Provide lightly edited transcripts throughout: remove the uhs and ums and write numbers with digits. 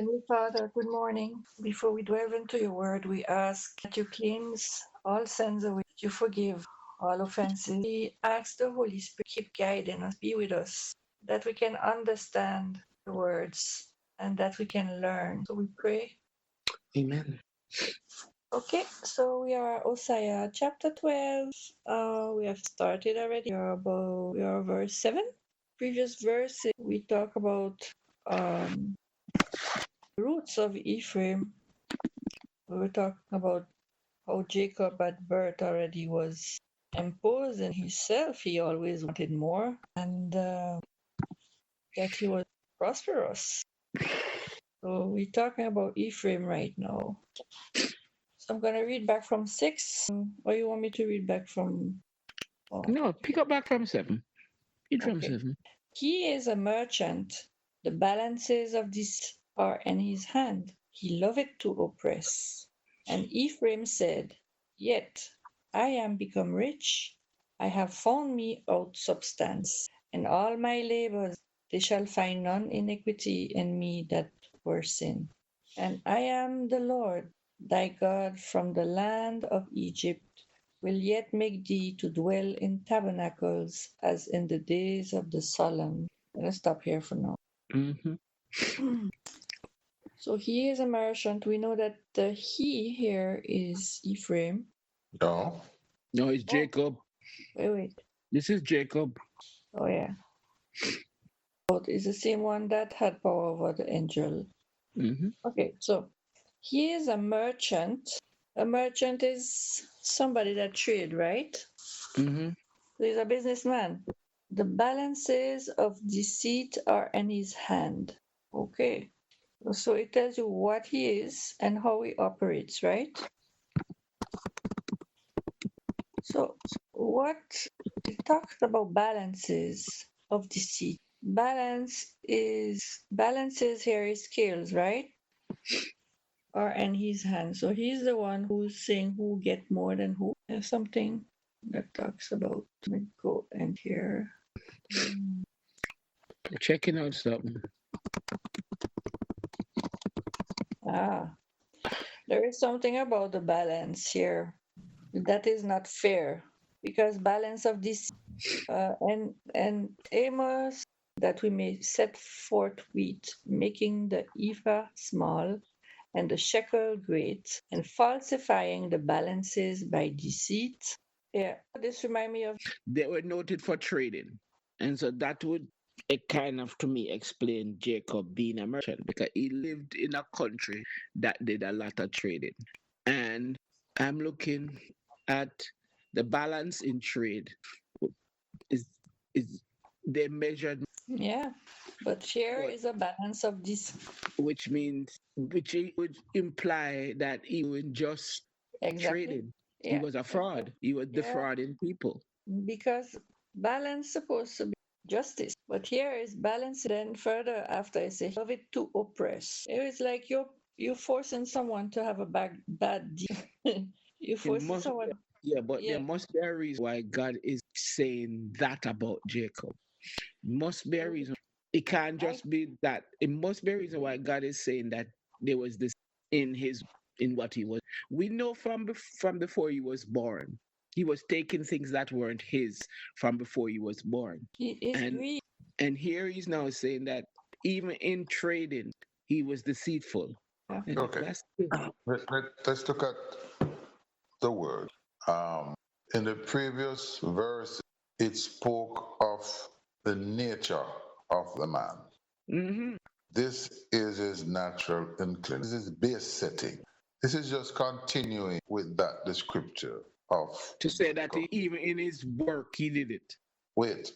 Heavenly Father, good morning. Before we delve into your word, we ask that you cleanse all sins away, that you forgive all offenses. We ask the Holy Spirit keep guiding us, be with us, that we can understand the words and that we can learn. So we pray. Amen. Okay, so we are Hosea chapter 12. We have started already. We are verse 7. Previous verse, we talk about roots of Ephraim. We were talking about how Jacob at birth already was imposing himself. He always wanted more, and that he was prosperous. So we're talking about Ephraim right now. So I'm going to read back from 6. Or you want me to read back from... Oh, No, pick up back from 7. Read from okay. 7. He is a merchant. The balances of this are in his hand. He loveth to oppress. And Ephraim said, Yet I am become rich. I have found me out substance. In all my labors they shall find none iniquity in me that were sin. And I am the Lord thy God from the land of Egypt, will yet make thee to dwell in tabernacles as in the days of the solemn. I'm gonna stop here for now. Mm-hmm. So he is a merchant. We know that the he here is Ephraim. No. No, it's Oh, Jacob. wait. This is Jacob. Oh, yeah. But it's the same one that had power over the angel. Mm-hmm. Okay, so he is a merchant. A merchant is somebody that trade, right? Mm-hmm. So he's a businessman. The balances of deceit are in his hand. Okay. So it tells you what he is and how he operates, right? So what it talks about balances of deceit. Balances here is scales, right? Are in his hand. So he's the one who's saying who get more than who. There's something that talks about. Let me go and here. Checking out something. Ah, there is something about the balance here that is not fair because balance of this and Amos that we may set forth wheat, making the ephah small and the shekel great, and falsifying the balances by deceit. Yeah, this remind me of... They were noted for trading. And so that would it kind of to me explain Jacob being a merchant because he lived in a country that did a lot of trading. And I'm looking at the balance in trade is is they measured Yeah, but here what is a balance of this. which means which would imply that he was just Exactly. trading. He Yeah, was a exactly. fraud. He was Yeah, defrauding people. because balance supposed to be justice, but here is balance. Then further after I say love it to oppress. It's like you're forcing someone to have a bad deal. You're It forcing must someone. yeah, but there Yeah. must be a reason why God is saying that about Jacob. Must be a reason. It can't I just be that. It must be a reason why God is saying that there was this in his in what he was. We know from before he was born. He was taking things that weren't his from before he was born. he is And greedy. and here he's now saying that even in trading, he was deceitful. Yeah. And Okay. that's Let's look at the word. Um, in the previous verse, it spoke of the nature of the man. hmm This is his natural inclination. This is his base setting. This is just continuing with that the scripture of to say that Jacob. even in his work he did it. Wait,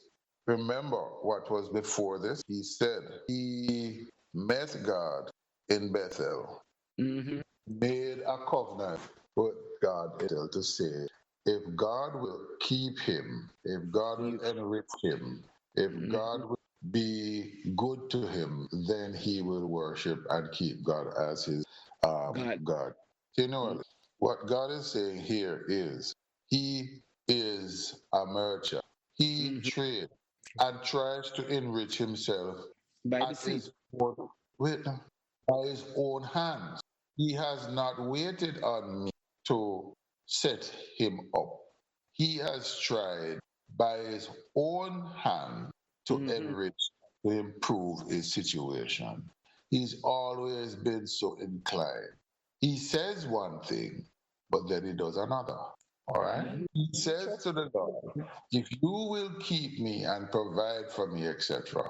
remember what was before this? He said he met God in Bethel, hmm made a covenant with God to say, if God will keep him, if God will He, enrich him, if mhm. God will be good to him, then he will worship and keep God as his God. God. What God is saying here is he is a merchant. He hmm trades and tries to enrich himself By at deceit. his own. Wait, no. by his own hands. He has not waited on me to set him up. He has tried by his own hand to Mm-hmm. enrich, to improve his situation. He's always been so inclined. He says one thing, but then he does another. All right? Amen. He says to Interesting. the Lord, if you will keep me and provide for me, etc.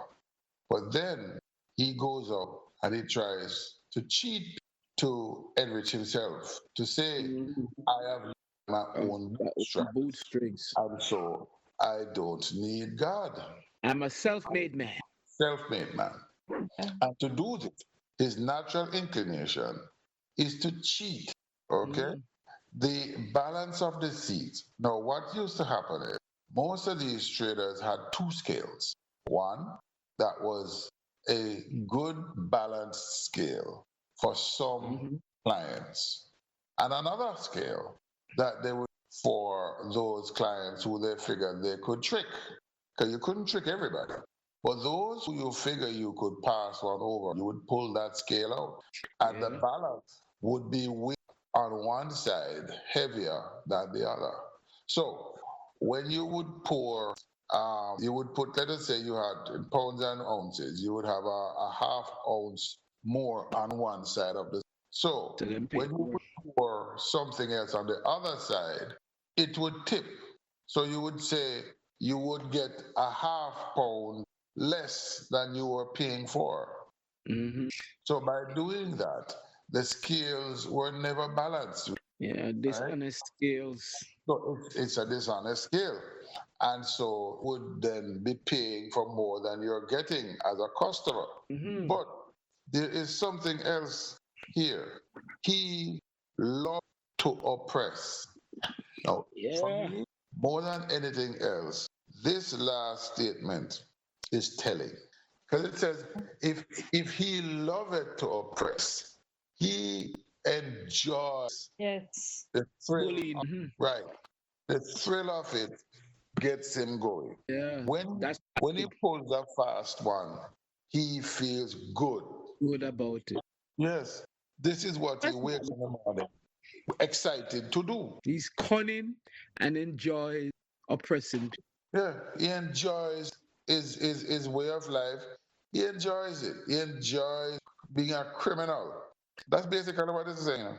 But then he goes up and he tries to cheat to enrich himself, to say, Mm-hmm. I have my own My own bootstrap, bootstrings. and so I don't need God. I'm a self-made man. Self made man. And And to do this, his natural inclination is to cheat. Okay? Mm-hmm. The balance of the seeds. Now, what used to happen is most of these traders had two scales. One that was a good balanced scale for some Mm-hmm. clients, and another scale that they would for those clients who they figured they could trick. Because you couldn't trick everybody. But those who you figure you could pass one over, you would pull that scale out. And the Yeah. balance would be on one side heavier than the other. So when you would you would put, let us say you had in pounds and ounces, you would have a half ounce more on one side of the. So To them when you people. would pour something else on the other side, it would tip. So you would say you would get a half pound less than you were paying for. Mm-hmm. So by doing that, the scales were never balanced, Yeah, right? dishonest skills. So it's a dishonest scale. And so would then be paying for more than you're getting as a customer. Mm-hmm. But there is something else here. He loves to oppress. Now, for Yeah. me, more than anything else, this last statement is telling. Because it says, if he loveth to oppress, he enjoys yes. the thrill Bullying. of, Mhm. right. The thrill of it gets him going. Yeah. That's When he good. pulls a fast one, he feels good. Good about it. Yes. This is what he That's wakes in the morning excited to do. he's cunning and enjoys oppressing. Yeah, he enjoys his way of life. He enjoys it. He enjoys being a criminal. That's basically what it's saying.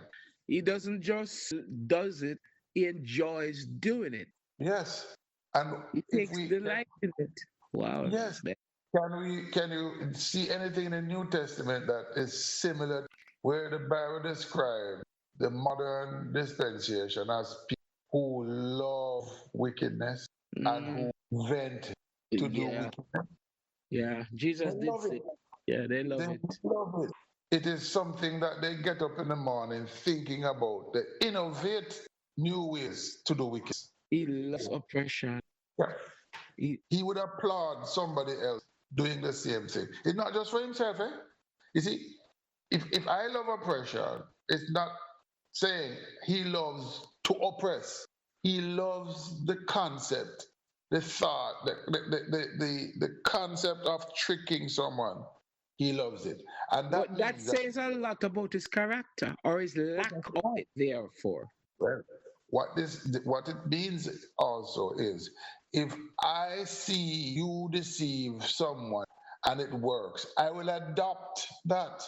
He doesn't just does it, he enjoys doing it. Yes. And He if takes we delight in it. Wow. yes, Man. can you see anything in the New Testament that is similar where the Bible describes the modern dispensation as people who love wickedness and Mm, who vent to do yeah. wickedness? Yeah. They Jesus did love say, it. yeah, they They love it. love it. It is something that they get up in the morning thinking about. They innovate new ways to do wickedness. He loves oppression. Yeah. He, He would applaud somebody else doing the same thing. It's not just for himself, eh? You see, if I love oppression, it's not saying he loves to oppress. He loves the concept, the thought, the concept of tricking someone. He loves it. And but that that means that says a lot about his character or his lack of it, therefore. well, what it means also is if I see you deceive someone and it works, I will adopt that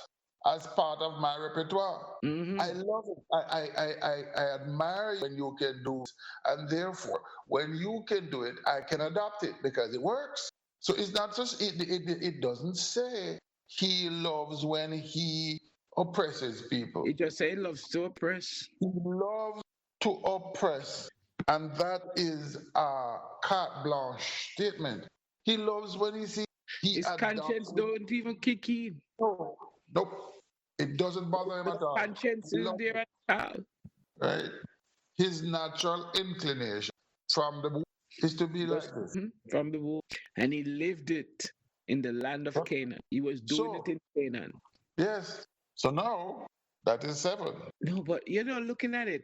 as part of my repertoire. Hmm. I love it. I admire when you can do it. And therefore, when you can do it, I can adopt it because it works. So it's not just, it doesn't say he loves when he oppresses people. He just say he loves to oppress. He loves to oppress, and that is a carte blanche statement. He loves when he sees he His adopts conscience it. don't even kick in. No, nope. It doesn't bother him The at all. conscience He is loves there it, at all. right? His natural inclination from the womb is to be Just like this. from the womb. And he lived it in the land of Yep. Canaan. He was doing it So, in Canaan. yes. So now that is seven. No, but looking at it,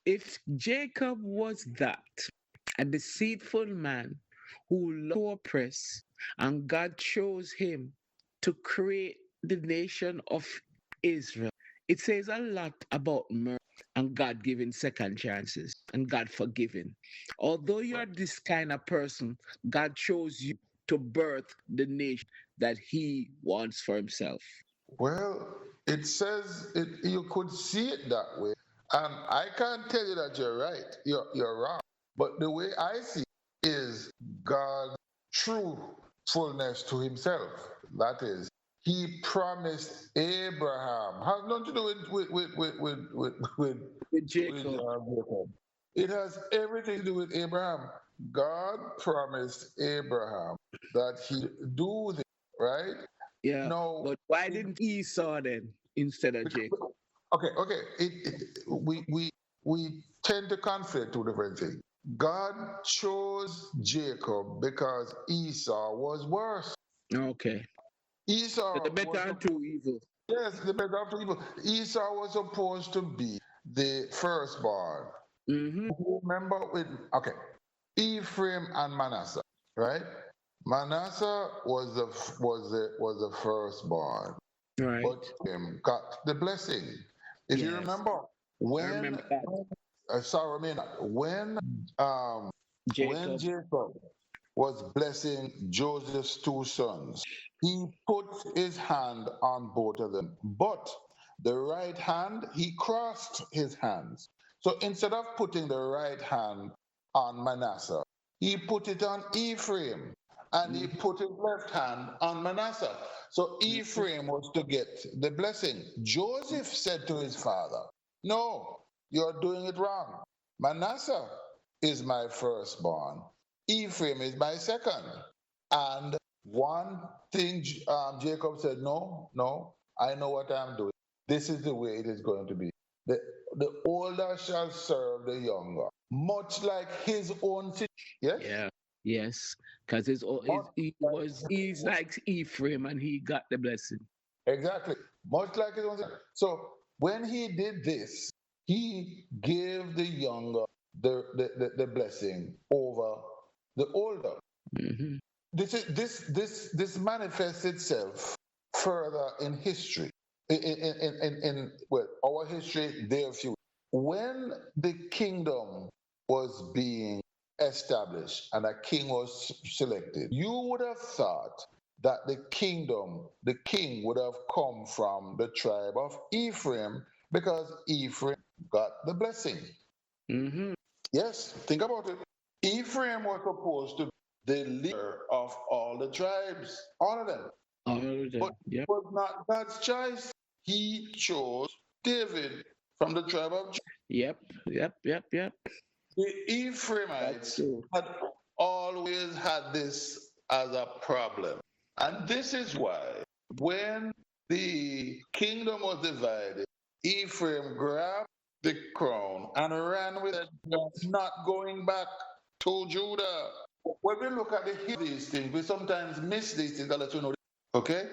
if Jacob was that, a deceitful man who loved to oppress, and God chose him to create the nation of Israel, it says a lot about mercy and God giving second chances and God forgiving. Although you're this kind of person, God chose you to birth the nation that He wants for Himself. Well, it says it, you could see it that way. And I can't tell you that you're right. You're wrong. But the way I see it is God's truthfulness to himself. That is, he promised Abraham. Has nothing to do With with Jacob, Jacob. It has everything to do with Abraham. God promised Abraham that he'd do this, right? yeah. No, But why didn't Esau then instead of Jacob? okay. We tend to conflict two different things. God chose Jacob because Esau was worse. Okay. So the Esau better was and two evil. yes, the better of two evil. Esau was supposed to be the firstborn. Mm-hmm. Remember with okay, Ephraim and Manasseh, right? Manasseh was the firstborn, Right. but him got the blessing. If you Yes. remember, I when remember that. sorry, I mean, um when Jacob. Jacob was blessing Joseph's two sons, he put his hand on both of them, but the right hand he crossed his hands. So instead of putting the right hand on Manasseh, he put it on Ephraim, and he Mm-hmm. put his left hand on Manasseh. So Ephraim was to get the blessing. Joseph said to his father, no, you're doing it wrong. Manasseh is my firstborn, Ephraim is my second. And one thing Jacob said, no, no, I know what I'm doing. This is the way it is going to be. The, the older shall serve the younger, much like his own situation. Yes? Yeah. Yes. Because Much like he's like Ephraim and he got the blessing. exactly. Much like his own situation. So when he did this, he gave the younger the blessing over the older. Mm-hmm. This manifests itself further in history, in well, our history, their future. When the kingdom was being established and a king was selected, you would have thought that the king would have come from the tribe of Ephraim because Ephraim got the blessing. Mm-hmm. Yes, think about it. Ephraim was supposed to be the leader of all the tribes, all of them. All of But them. it Yep. was not God's choice. He chose David from the tribe of Judah. Yep. Yep. Yep. Yep. The That's Ephraimites true. had always had this as a problem. And this is why when the kingdom was divided, Ephraim grabbed the crown and ran with it, not going back to Judah. When we look at the history of these things, we sometimes miss these things that let you know. Okay?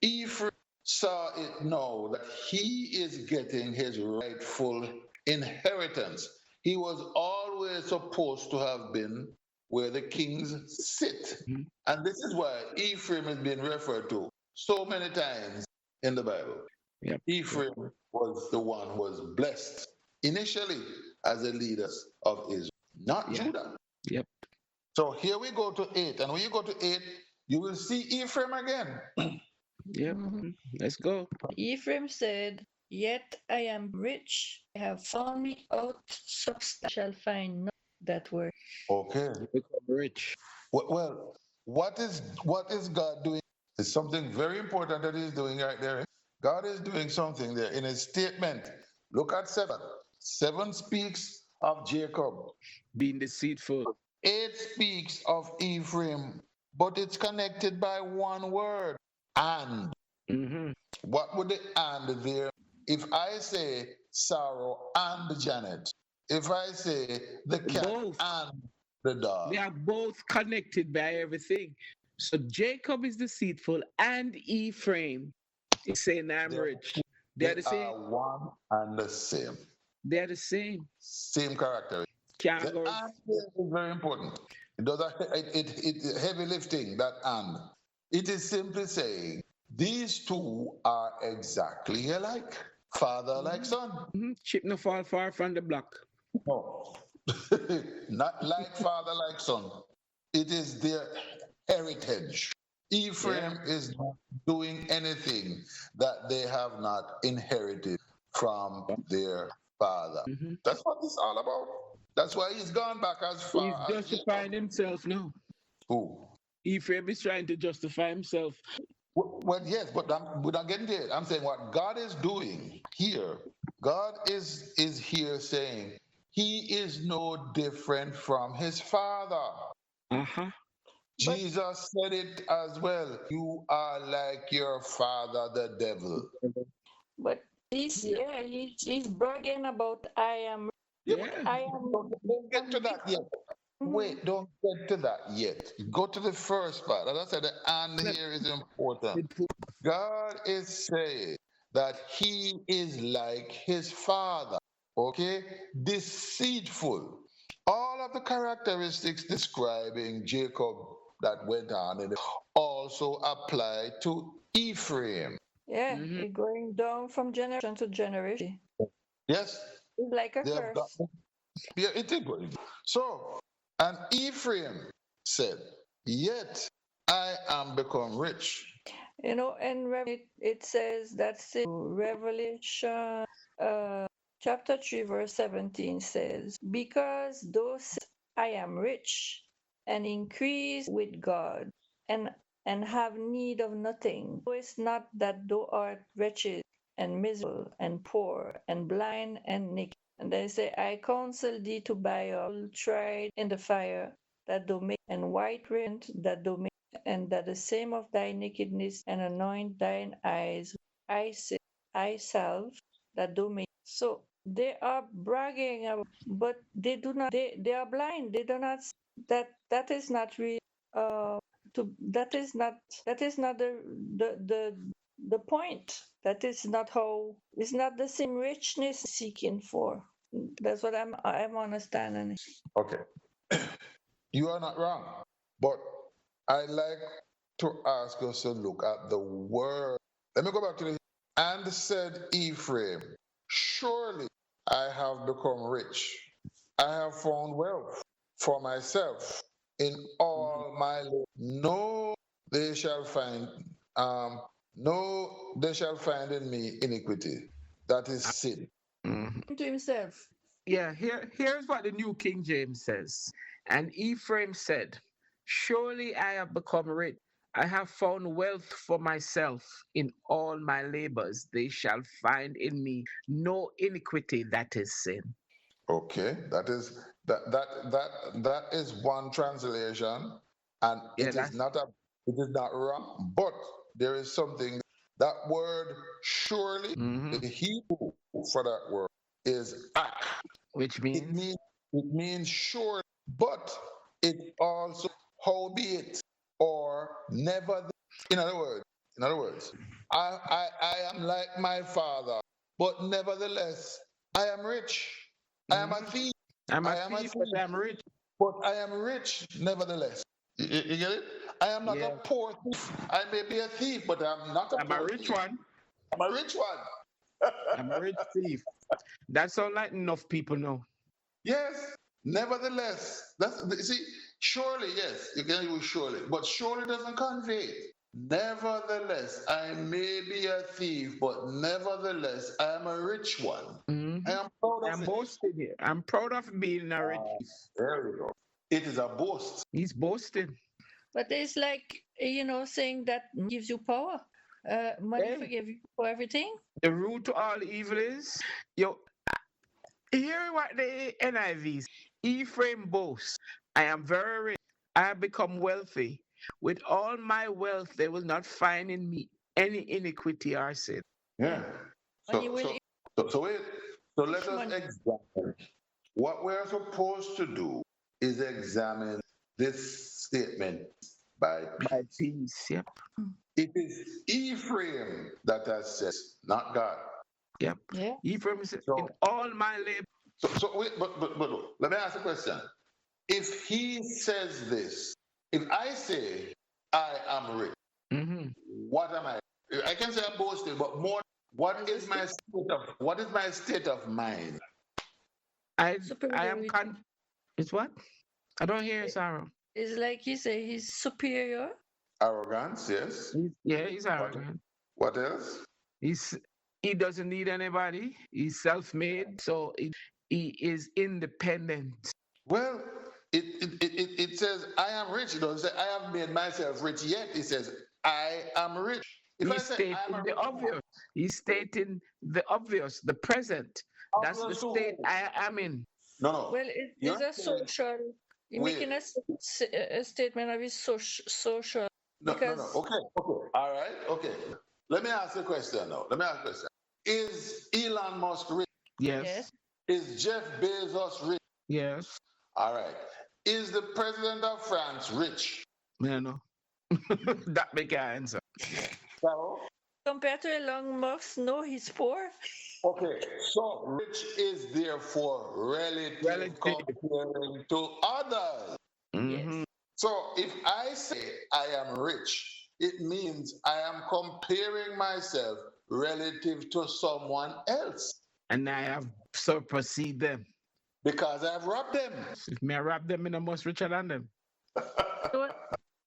Ephraim saw it now that he is getting his rightful inheritance. He was always supposed to have been where the kings sit. Mm-hmm. And this is why Ephraim is being referred to so many times in the Bible. Yep. Yep. Ephraim was the one who was blessed initially as the leaders of Israel, not Yeah. Judah. Yep. So here we go to 8. And when you go to 8, you will see Ephraim again. Yep. Mhm. Let's go. Ephraim said, yet I am rich. I have found me out substance. Shall find none that were. Okay. Become rich. Well, what is God doing? It's something very important that He's doing right there. God is doing something there in His statement. Look at 7. 7 speaks of Jacob. Being deceitful. 8 speaks of Ephraim, but it's connected by one word. And Mm-hmm. what would the and there? If I say Sarah and Janet, if I say the cat Both. and the dog, They are both connected by everything. So Jacob is deceitful and Ephraim is saying I'm they're rich. They're They the same. are one and the same. They're the same. Same character. Can't The go. and is very important. It does it heavy lifting, that and. It is simply saying these two are exactly alike. Father like son. Chip no fall far from the block. No. Not like father like son. It is their heritage. Yeah. Ephraim is not doing anything that they have not inherited from their father. Mm-hmm. That's what it's all about. That's why he's gone back as He's far as Jacob. justifying himself now. Who? Ephraim is trying to justify himself. Well, yes, but we're not getting there. I'm saying what God is doing here. God is here saying he is no different from his father. Uh-huh. But Jesus said it as well. You are like your father, the devil. but this yeah, he's bragging about I am Yeah, but Yeah. I am don't get to that yet. Mhm. Wait, don't get to that yet. Go to the first part. As I said, the and here is important. God is saying that he is like his father, okay? Deceitful. All of the characteristics describing Jacob that went on and also apply to Ephraim. Yeah, Mm-hmm. it going down from generation to generation. Yes, It's like a they have done. curse. Yeah, it is what it is. So, and Ephraim said, Yet I am become rich. And it says that Revelation chapter 3, verse 17 says, Because thou sayest, I am rich and increase with God and have need of nothing. Knowest not that thou art wretched and miserable and poor and blind and naked. And they say, I counsel thee to buy gold tried in the fire, that thou may, and white raiment, that thou may, and that the same of thy nakedness, and anoint thine eyes with eye salve, that thou may. So they are bragging, but they are blind. They do not that is not real. To that is not the point. That is not how. It's not the same richness seeking for. That's what I'm understanding. Okay, you are not wrong. But I like to ask us to look at the word. Let me go back to the and said Ephraim, surely I have become rich. I have found wealth for myself in all my labor. No, they shall find um no, they shall find in me iniquity. That is sin. Mm-hmm. To himself. Yeah, here's what the New King James says. And Ephraim said, Surely I have become rich. I have found wealth for myself in all my labors. They shall find in me no iniquity that is sin. Okay, that is one translation, and Yeah, that's it is not wrong, but there is something that word surely, hmm the Hebrew for that word is ak. which It means means it means sure, but it also howbeit or never. In other words, I am like my father, but nevertheless I am rich. I am a mhm, thief. I'm a I am a thief, but thief, I'm rich. but I am rich nevertheless. You get it? I am not a Yeah, poor thief. I may be a thief, but I'm not a I'm a poor rich thief. one. I'm a rich one. I'm a rich thief. That's all like enough people know. Yes, nevertheless. That's you see, surely, yes, you can use surely, but surely doesn't convey it. Nevertheless, I may be a thief, but nevertheless, I am a rich one. hmm I am proud of I'm it. boasting here. I'm proud of being a rich thief. There we go. It is a boast. He's boasting. But it's like, saying that gives you power. Money Hey, forgive you for everything. the root to all evil is yo. Hear what the NIV says. Ephraim boasts, I am very rich. I have become wealthy. With all my wealth, they will not find in me any iniquity or sin. Yeah. Yeah. Money So will so so wait. So let eat us money. examine. What we're supposed to do is examine this statement by By peace. Yep. it is Ephraim that has said, not God. Yep. Yeah. Ephraim said, in So, all my labor. so wait, but look, let me ask a question. If he says this, if I say I am rich, hmm what am I? I can say I'm boasting, but more. What is my state of mind? I am Superiority. it's what? I don't hear you, Sarah. It's like he say he's superior. Arrogance, yes. He's What arrogant. what else? He's he doesn't need anybody. He's self-made, so he is independent. Well, it says I am rich. It doesn't say I have made myself rich yet. It says I am rich. If I He's say I am stating a the rich man, obvious. He's stating the obvious, the present. That's the obvious to state who? I am in. No, no. Well, it is You're a saying social. You're wait. making a statement of his social No. because Okay. All right. Okay. Let me ask you a question now. Let me ask you a question. Is Elon Musk rich? Yes, yes, Is Jeff Bezos rich? yes. All right. Is the president of France rich? You know. That make an answer. No. compared to Elon Musk, no, he's poor. Okay. So rich is therefore relative Relative. comparing to others. Hmm. Yes, So if I say I am rich, it means I am comparing myself relative to someone else And I have supersede them. because I've robbed them. If me I rob them, I must richer than them. so what?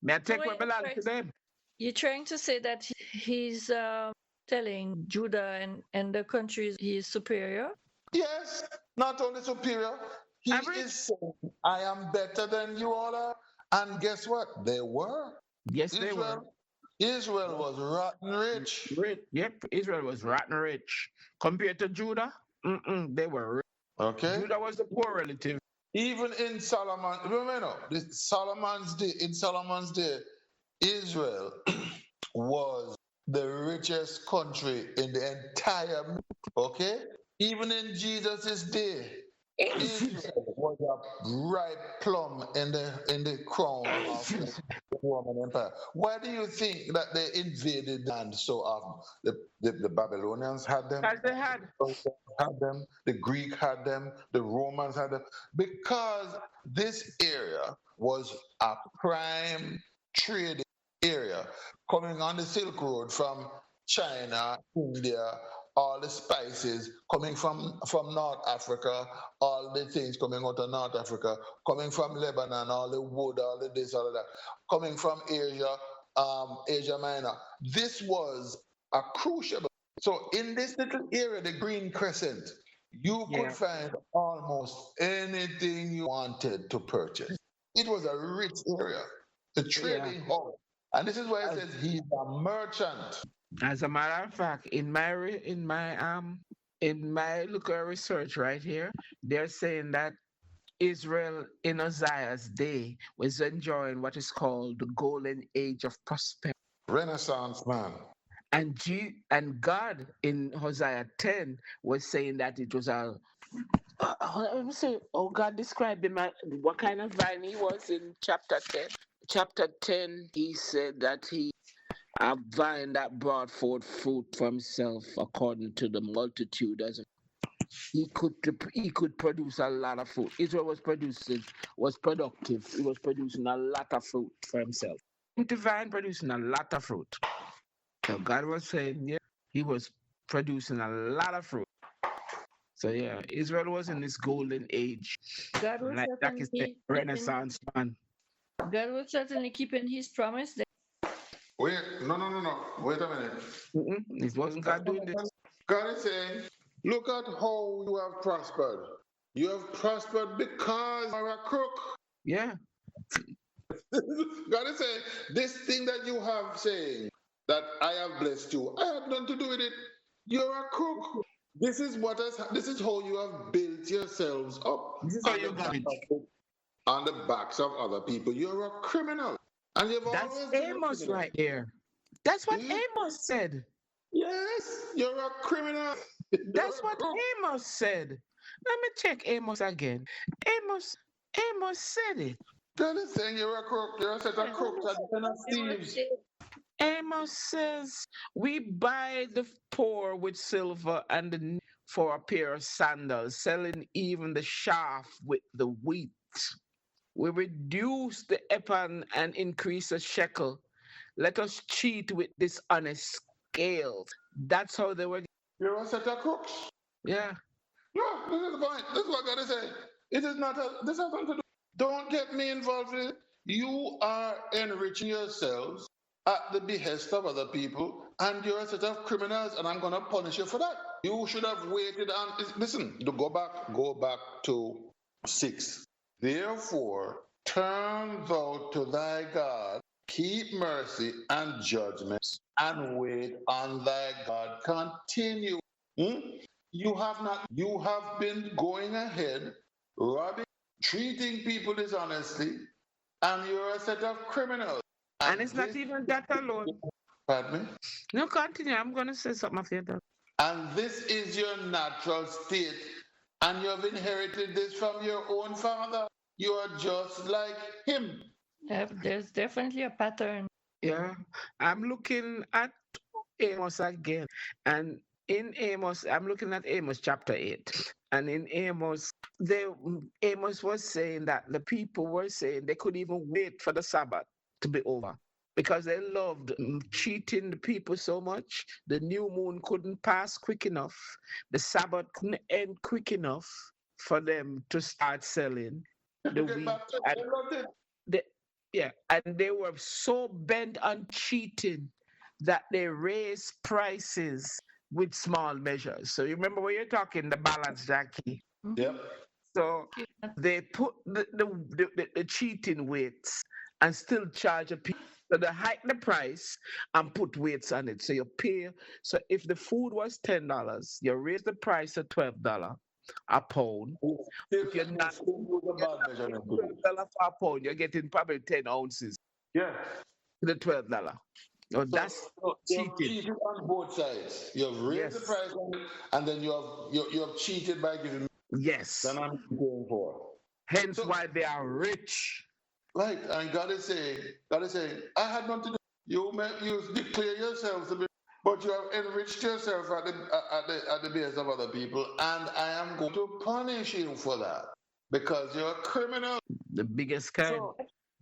May I So take what what belongs to them? you're trying to say that he's telling Judah and the countries he is superior? Yes, not only superior, he Average? is saying, I am better than you all are. And guess what? They were. Yes, they were. Israel, Israel was rotten rich. Rich. Yep, Israel was rotten rich. Compared to Judah, they were rich. Okay? Judah was the poor relative. Even in Solomon, remember, in Solomon's day, Israel was the richest country in the entire, okay? Even in Jesus' day, Israel was a ripe plum in the crown of the Roman Empire. Why do you think that they invaded land so often? The Babylonians had them, As they had. had them, the Greek had them, the Romans had them, because this area was a prime trading area coming on the Silk Road from China, India, all the spices coming from North Africa, all the things coming out of North Africa, coming from Lebanon, all the wood, all the this, all of that, coming from Asia, Asia Minor. This was a crucial. So in this little area, the Green Crescent, you could Yeah. find almost anything you wanted to purchase. It was a rich area, a Yeah. trading hub. And this is why it As, says he's a merchant. as a matter of fact, in my local research right here, they're saying that Israel in Uzziah's day was enjoying what is called the golden age of prosperity. Renaissance man. And God in Hosea 10 was saying that it was a let me see. Oh, God described him what kind of vine he was in chapter 10. Chapter 10, he said that he a vine that brought forth fruit for himself according to the multitude as he could produce a lot of fruit. Israel was productive. He was producing a lot of fruit for himself. The vine producing a lot of fruit. So God was saying, yeah, he was producing a lot of fruit. So yeah, Israel was in this golden age, God will like that is the certainly keeping Renaissance man. God will certainly keeping his promise. Wait, no. Wait a minute. It wasn't That's God not doing what this. God is saying. Look at how you have prospered. You have prospered because you are a crook. Yeah, God is saying, this thing that you have saying that I have blessed you, I have nothing to do with it. You're a crook. This is how you have built yourselves up this is how on you the got it. on the backs of other people. You're a criminal. And you've That's always been a Amos criminal. right there. That's what Yeah. Amos said. Yes, you're a criminal. You're That's a what crook. Amos said. Let me check Amos again. Amos, Amos said it. God is saying you're a crook. You're a set of crooks and of It was thieves. said, Amos says, "We buy the poor with silver and the needy for a pair of sandals, selling even the chaff with the wheat. We reduce the ephah and increase the shekel. Let us cheat with dishonest. scales. That's how they were. You're a set of crooks. Yeah. No, this is the point. This is what God is saying. It is not a, this has nothing to do. Don't get me involved in it. You are enriching yourselves at the behest of other people, and you're a set of criminals, and I'm gonna punish you for that. You should have waited and listen, go back to 6. Therefore, turn thou to thy God, keep mercy and judgment, and wait on thy God. Continue. Hmm? You have been going ahead, robbing, treating people dishonestly, and you're a set of criminals. And And it's not this, even that alone. pardon me? No, continue. I'm gonna say something after that. And this is your natural state, and you have inherited this from your own father. You are just like him. There's definitely a pattern. Yeah. I'm looking at Amos again. And in Amos, I'm looking at Amos chapter 8. And in Amos, Amos was saying that the people were saying they could even wait for the Sabbath to be over because they loved cheating the people so much. The new moon couldn't pass quick enough. The Sabbath couldn't end quick enough for them to start selling the To get wheat. back to And they loved it. they, yeah, and they were so bent on cheating that they raised prices with small measures. So you remember when you're talking the balance, Jackie? Yep. So they put the cheating weights and still charge a people. So they hike the price and put weights on it. So you pay. So if the food was $10, you raise the price to $12 a pound. If you're not Still use a bad measurement. $12 for a pound, you're getting probably 10 ounces Yeah. to the $12. No, So, that's so you have cheating. cheated on both sides. You have raised the Yes. price on it, and then you have cheated by giving me Yes. than I'm paying for. Hence So, why they are rich. right, and God is saying, I had nothing to do. You declare yourselves to be, but you have enriched yourself at the base of other people, and I am going to punish you for that because you're a criminal. The biggest kind.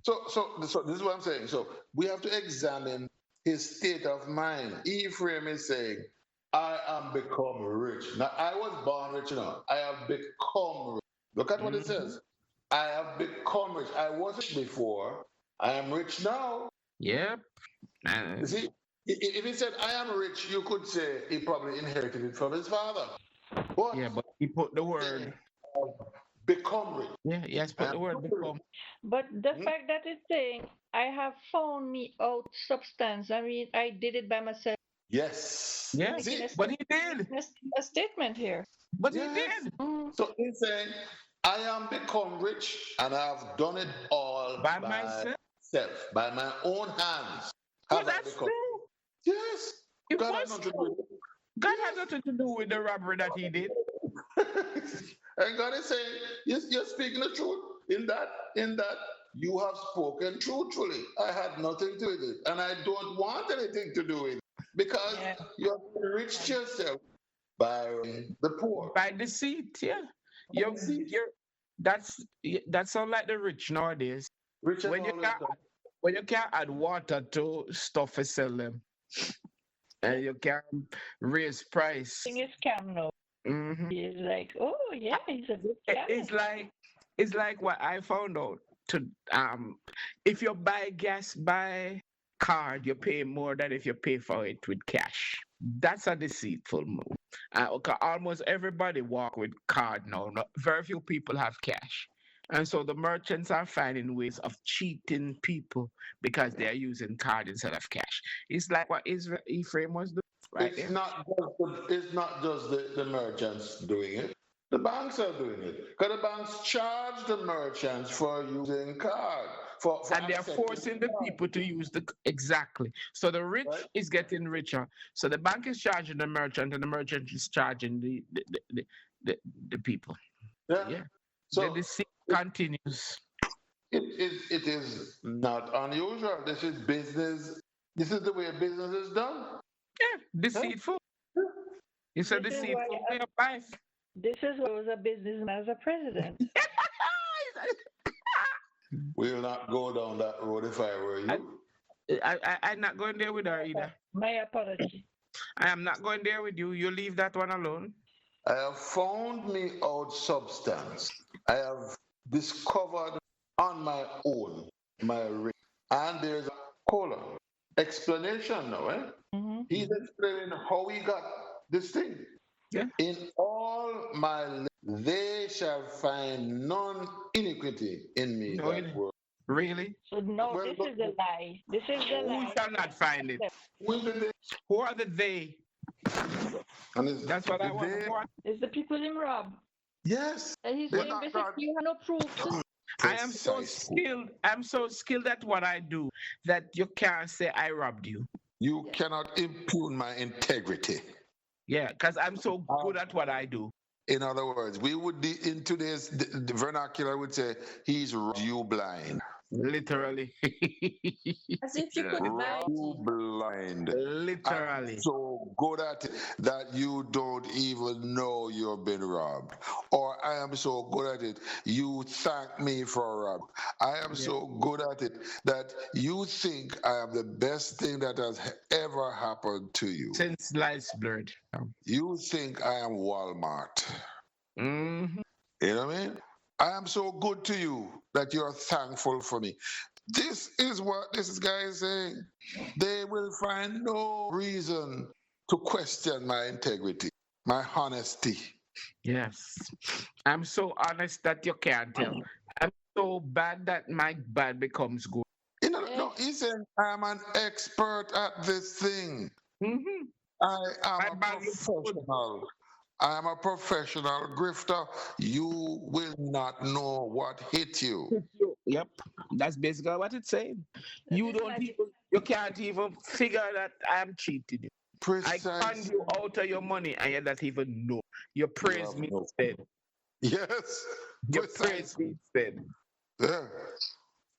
So this is what I'm saying. So we have to examine his state of mind. Ephraim is saying, I am become rich. Now I was born rich, I have become rich. Look at what it says. I have become rich. I wasn't before. I am rich now. Yep. You see, if he said I am rich, you could say he probably inherited it from his father. But Yeah, but he put the word. Become rich. Yeah, yes, put the word become. But the fact that it's saying, I have found me out substance, I mean, I did it by myself. Yes. Yes, See? but he did. A statement here. But he Yes. did. So he's saying, I am become rich and I have done it all By myself. by my own hands. Well, Have I that's become? true. Yes. It God was had nothing to true. do God had nothing to do with the robbery that he did. with it. And God is saying, you're speaking the truth in that you have spoken truthfully. I had nothing to do with it. And I don't want anything to do with it. Because you have enriched yourself by the poor. By deceit, yeah. You're that's that sound like the rich nowadays. Rich has When you always can't done. when you can't add water to stuff and sell them, and you can't raise price. Thing is scam now. Mm-hmm. He's like, oh yeah, he's a good guy. It's like what I found out. To if you buy gas by card, you pay more than if you pay for it with cash. That's a deceitful move. Okay, almost everybody walk with card now. Very few people have cash. And so the merchants are finding ways of cheating people because they are using card instead of cash. It's like what Ephraim was doing right It's there. not just the merchants doing it. The banks are doing it. Because the banks charge the merchants for using card. For And they're accepting forcing the card, people to use exactly. So the rich right? is getting richer. So the bank is charging the merchant, and the merchant is charging the people. Yeah. Yeah. So The deceit continues. it is not unusual. This is business. This is the way business is done. Yeah, deceitful. It's a This is deceitful why way of life. This is why I was a businessman as a president. We'll not go down that road if I were you. I'm not going there with her either. My apology. I am not going there with you. You leave that one alone. I have found me out substance. I have discovered on my own my ring. And there's a colon explanation now, eh? Mm-hmm. He's explaining how he got this thing. Yeah. In all my lips, they shall find none iniquity in me No, that word. really? So no, Well, this is the lie. This is the Who lie. shall not find it? who is the they? Who are the they? And is That's what I the want to they? know. It's the people in Rob. Yes, And he's they're saying not basically God. you have no proofs. I am so Precisely. skilled. I'm so skilled at what I do that you can't say I robbed you. You Yeah. cannot impugn my integrity. Yeah, because I'm so good at what I do. In other words, we would in today's the vernacular would say he's robbed you blind. Literally. As if you could buy You it. blind. I'm Literally. so good at it that you don't even know you've been robbed. Or I am so good at it, you thank me for robbing. I am Yeah. so good at it that you think I am the best thing that has ever happened to you. Since life's blurred. You think I am Walmart. Hmm. You know what I mean? I am so good to you that you're thankful for me. This is what this guy is saying. They will find no reason to question my integrity, my honesty. Yes. I'm so honest that you can't tell. I'm so bad that my bad becomes good. You know, Eh, no, he said, I'm an expert at this thing. Hmm. I am My a bad looks good. professional. I am a professional grifter. You will not know what hit you. Yep. That's basically what it's saying. that You is don't magic. even, you can't even figure that I'm cheating you. I fund Precise. you out of your money and you don't even know. You You praise have me no. instead. Yes, You praise me precisely. instead. Yeah.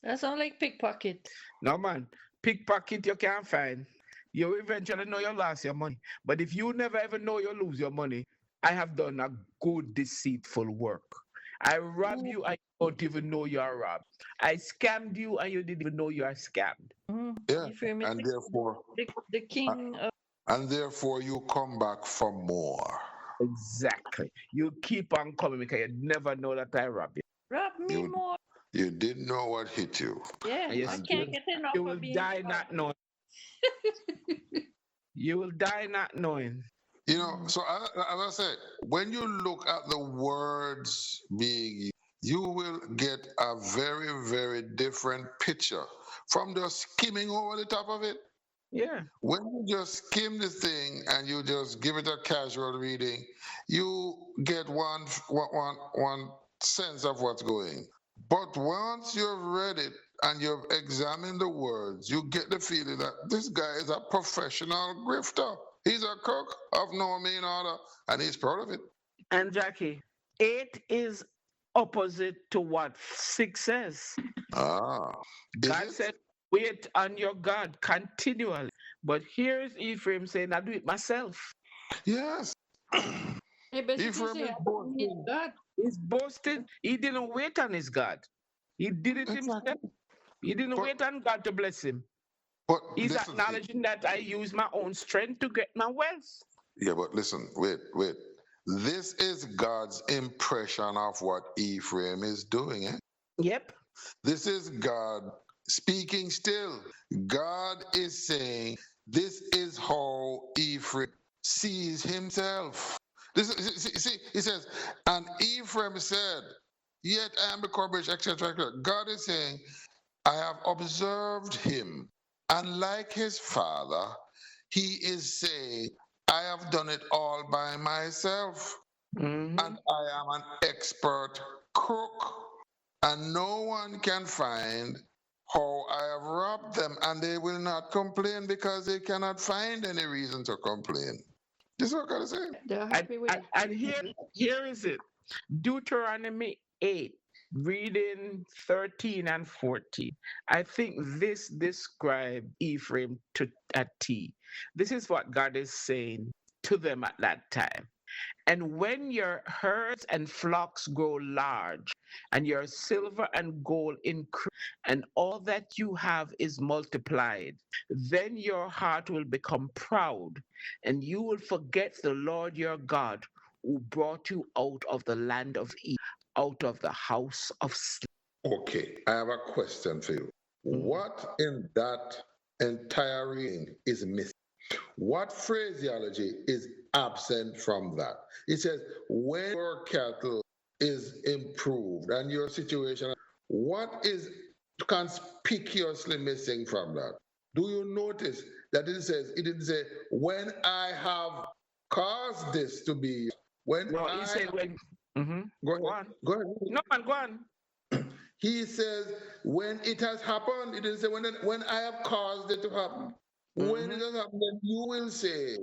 That sounds like pickpocket. No man, pickpocket you can't find. You eventually know you lost your money. But if you never ever know you lose your money, I have done a good deceitful work. I rob you and you don't even know you are robbed. I scammed you and you didn't even know you are scammed. Mm. Yeah. Ephraim is And therefore, the king of and therefore you come back for more. Exactly. You keep on coming because you never know that I rob you. rob me You more. you didn't know what hit you. Yeah, And you I And can't still get enough you will of being die robbed. not knowing. You will die not knowing. Mm. so as I said, when you look at the words being used, you will get a very, very different picture from just skimming over the top of it. Yeah. When you just skim the thing and you just give it a casual reading, you get one sense of what's going. But once you've read it and you've examined the words, you get the feeling that this guy is a professional grifter. He's a cook of no mean order, and he's proud of it. And Jackie, 8 is opposite to what 6 says. Ah, is God it? said, wait on your God continually. But here's Ephraim saying, I do it myself. Yes. He basically Ephraim say, is I don't need boasting. God. He's boasted. He didn't wait on his God. He did it himself. Exactly. He didn't But wait on God to bless him. but He's listen, acknowledging that I use my own strength to get my wealth. yeah, but listen, wait. This is God's impression of what Ephraim is doing. Eh? Yep. This is God speaking still. God is saying, this is how Ephraim sees himself. This is, see, he says, and Ephraim said, yet I am become rich, etc. God is saying, I have observed him, and like his father, he is saying, I have done it all by myself, Hmm. and I am an expert crook, and no one can find how I have robbed them, and they will not complain because they cannot find any reason to complain. This is what God is saying. They're And, happy with and, it. and here is it. Deuteronomy 8, reading 13 and 14. I think this describes Ephraim to a T. This is what God is saying to them at that time. And when your herds and flocks grow large, and your silver and gold increase, and all that you have is multiplied. Then your heart will become proud, and you will forget the Lord your God, who brought you out of the land of Egypt, out of the house of slavery. Okay, I have a question for you. Mhm. What in that entire reading is missing? What phraseology is absent from that? It says, when your cattle is improved and your situation, what is conspicuously missing from that? Do you notice that it didn't say, when I have caused this to be, when No, he I, said when. Hmm. go Go ahead, on. go ahead. No, man, go on. He says, when it has happened, it didn't say, when I have caused it to happen. When it Hmm. has happened, then you will say,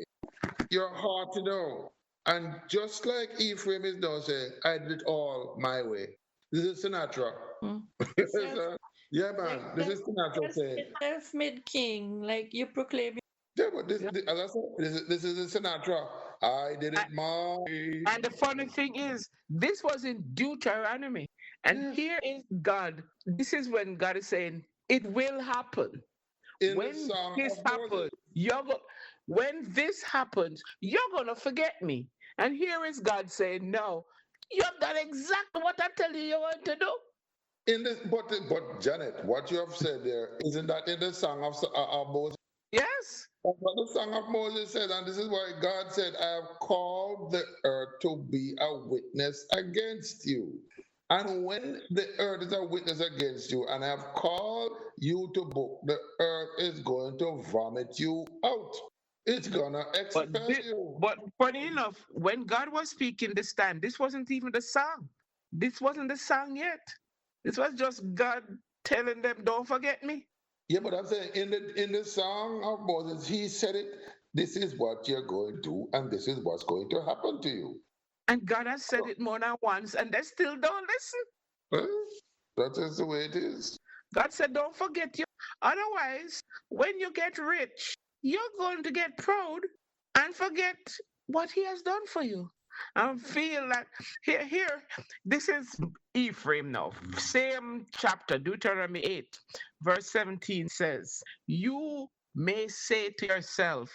your heart to know. And just like Ephraim is now saying, I did it all my way. This is Sinatra. Hmm. Yes, Self, yeah, like man. This is Sinatra saying, self-made king, like you proclaim. yeah, but Yeah. as I said, this is Sinatra. I did A- it my way. And the funny thing is, this was in Deuteronomy. And Yes. here is God. This is when God is saying, it will happen. In the When Song this of Moses. happens, when this happens, you're gonna forget me. And here is God saying, no, you've done exactly what I tell you want to do. In this, but Janet, what you have said there, isn't that in the Song of Moses? Yes. That's what the Song of Moses said, and this is why God said, I have called the earth to be a witness against you. And when the earth is a witness against you, and I have called you to book, the earth is going to vomit you out. It's gonna But expel this, you. but funny enough, when God was speaking this time, this wasn't even the song. This wasn't the song yet. This was just God telling them, "Don't forget me." Yeah, but I'm saying in the Song of Moses, he said it. This is what you're going to do, and this is what's going to happen to you. And God has said it more than once, and they still don't listen. Well, that is the way it is. God said, "Don't forget you. Otherwise, when you get rich, you're going to get proud and forget what He has done for you." I feel like here, this is Ephraim now. Same chapter, Deuteronomy 8, verse 17 says, "You may say to yourself,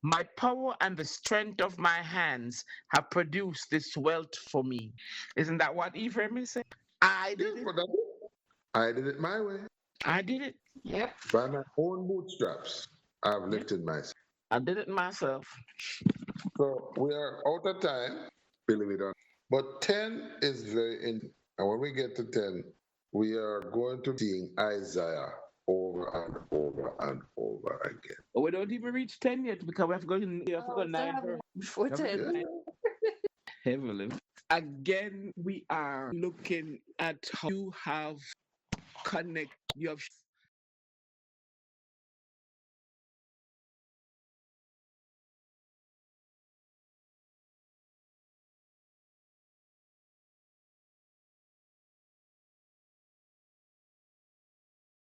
my power and the strength of my hands have produced this wealth for me." Isn't that what Ephraim is saying? I Yes, did it. but that's it. I did it my way. I did it. Yep. By my own bootstraps, I've Yep. lifted myself. I did it myself. So we are out of time, believe it or not. But 10 is very in. And when we get to 10, we are going to be seeing Isaiah over and over and over again. But we don't even reach 10 yet because we have to go Oh, so 9 first. before We have to go 10. Yeah. 9 heavily. Again, we are looking at how you have connect. You have